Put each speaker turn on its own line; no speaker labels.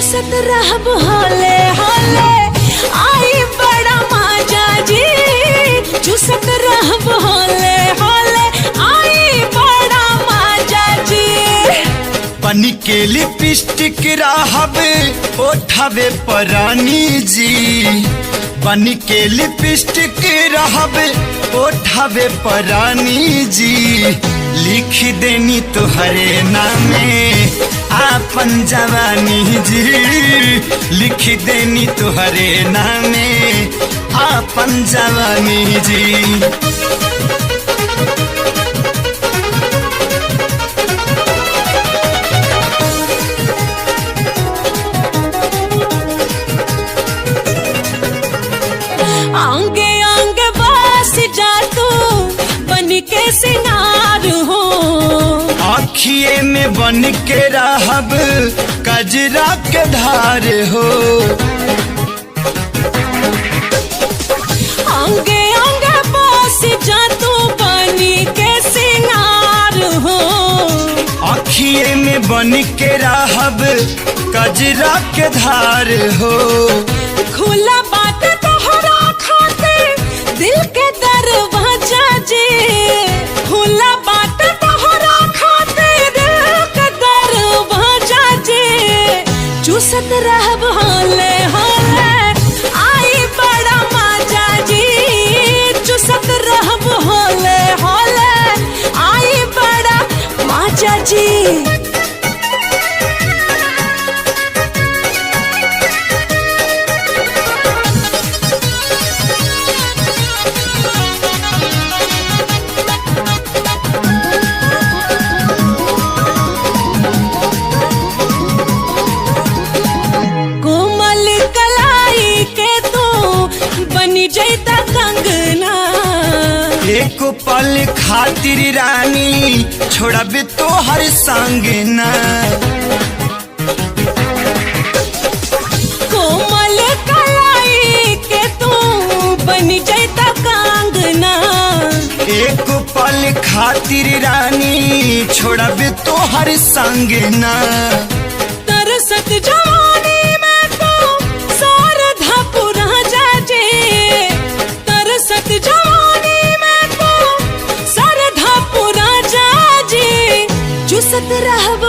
चूसत रहब होले होले आई बड़ा मजा जी। चूसत रहब होले होले आई बड़ा मजा जी।
बनी के लिपस्टिक रहब ओठवे परानी जी। बनी के लिपस्टिक रहब ओठवे परानी जी। लिख देनी तुहरे नामे आपन जवानी जी। लिख देनी तुहरे नामे आपन जवानी जी।
आंगे आंगे बस जा तू बन के सिंगार हो।
आँखिए में बन के रहब कजरा के धार हो।
आंगे आंगे बस जा तू बन के सिंगार हो।
आँखिए में बन के रहब कजरा के धार हो।
खुला बात तोहरा खातिर दिल के दरवाजा जी। खुला बात तोहरा खातिर दिल के दरवाजा जी। चूसत रहब होले होले आई बड़ा मजा जी। चूसत रहब होले होले आई बड़ा मजा जी। कोमल कलाई के तू बनी जैता कंगना।
एक पल खातिर रानी छोड़ब तो हर संग ना।
कोमल कलाई के तू बनी जैता कंगना।
एक पल खातिर रानी छोड़ब तो हर संग ना।
तरसत जवानी में तो शारदा पुरा जाजे। तरसत जवानी में तो शारदा पुरा जाजे। चूसत रहब